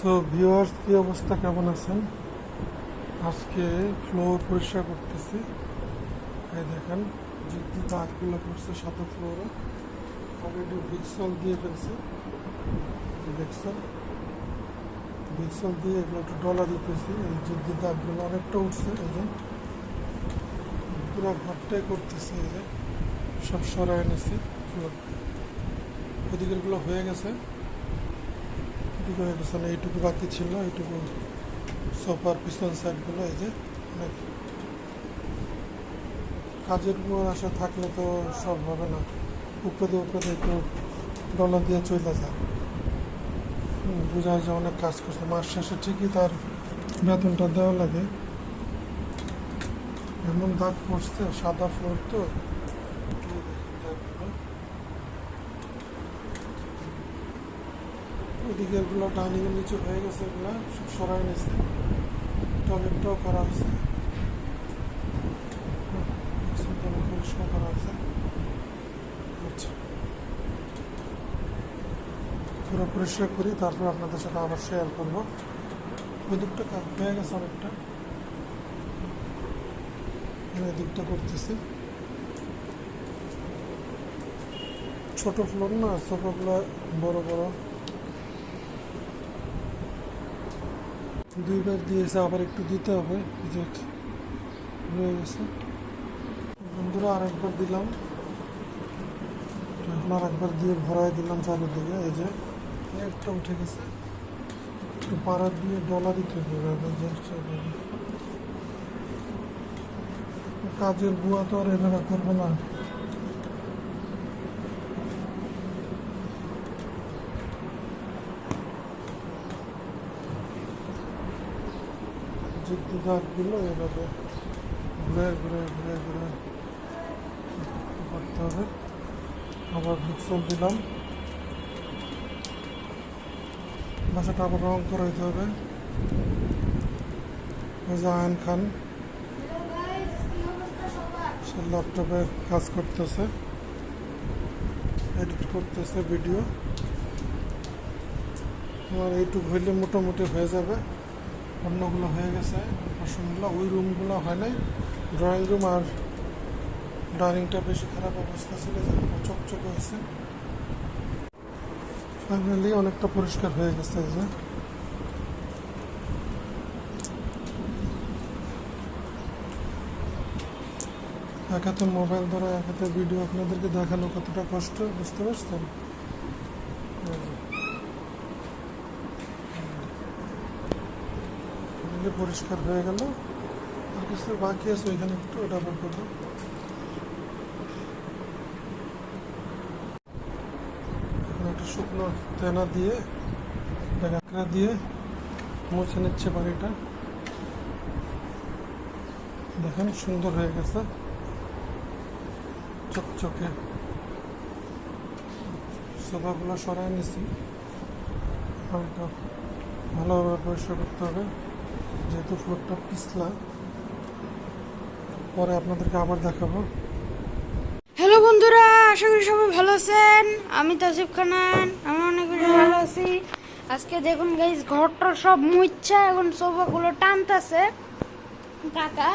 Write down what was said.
So viewers, কি অবস্থা, কেমন আছেন? আজকে ফ্লোর পরিষ্কার করতেছি। এই দেখেন যে দাগগুলো পড়ছে সাদা ফ্লোরে, অলরেডি ভিক্সল দিয়ে ফেলছে। ভিক্সল দিয়ে এগুলো একটু ডলা দিতেছি। এই যে দাগগুলো অনেকটা উঠছে, এই যে পুরো ঘরটাই করতেছে। এই যে সব সরাই নিছি ফ্লোর, ওদিকেরগুলো হয়ে গেছে, এদিকে হয়ে গেছে না, এইটুকু বাকি ছিল। এইটুকু সোফার পিছন সাইডগুলো, এই যে অনেক কাজের উপর আশা থাকলে তো সব হবে না, উপরে একটু ডলার দিয়ে চলে যায়। বোঝা যায় অনেক কাজ করছে, মাস শেষে ঠিকই তার বেতনটা দেওয়া লাগে। এমন দাগ পড়ছে, সাদা ফ্লোর তো। ওদিকে এগুলো ডাইনিংয়ের নিচে হয়ে গেছে, এগুলো সব সরাই নিয়েছে। টয়লেটটাও করা হয়েছে, পরিষ্কার করা হয়েছে। আচ্ছা, পুরো পরিষ্কার করি, তারপর আপনাদের সাথে আবার শেয়ার করবো। ওই দিকটা কাজ হয়ে গেছে অনেকটা, এই দিকটা করতেছি। ছোট ফ্লোর না, সোফাগুলো বড় বড়, দুইবার দিয়েছে, আবার একটু দিতে হবে। এই যে রয়ে গেছে, বন্ধুরা আরেকবার দিলাম, এখন আরেকবার দিয়ে ভরাই দিলাম চারিদিকে। এই যে একটা উঠে গেছে, একটু পাড়া দিয়ে ডলা দিতে হবে। কাজের বুয়া তো আর এভাবে করবে না। যে দাগগুলো এভাবে ঘুরে ঘুরে ঘুরে ঘুরে করতে হবে। আবার ভিক্সল দিলাম, বাসাটা আবার রং করে দিতে হবে। আয়ন খান সে ল্যাপটপে কাজ করতেছে, এডিট করতেছে ভিডিও। আমার এইটুকু হইলে মোটামুটি হয়ে যাবে, অন্যগুলো হয়ে গেছে। বাসনগুলো ওই রুমগুলো হয় নাই, ড্রয়িং রুম আর ডাইনিংটা বেশি খারাপ অবস্থা ছিল, যেরকম চকচক হয়েছে। ফাইনালি অনেকটা পরিষ্কার হয়ে গেছে। এই যে এক হাতে মোবাইল ধরা, এক হাতে ভিডিও আপনাদেরকে দেখানো কতটা কষ্ট, বুঝতে পারছেন? পরিষ্কার হয়ে গেল, আর কিছু বাকি আছে, ওইখানে একটু ওটা আবার করবো। এখন একটা শুকনো তেনা দিয়ে মুছে নিচ্ছে বাড়িটা। দেখেন সুন্দর হয়ে গেছে, চকচকে। সোফাগুলো সরাই নিছি, ভালোভাবে পরিষ্কার করতে হবে, যেহেতু ফ্লোরটা পিছলা। পরে আপনাদেরকে আবার দেখাবো। হ্যালো বন্ধুরা, আশা করি সবাই ভালো আছেন। আমি তাসিফ খানান, আমি অনেক বেশি ভালো আছি। আজকে দেখুন গাইস, ঘরটা সব মুচ্ছা, এখন সোফাগুলো টানতেছে কাকা।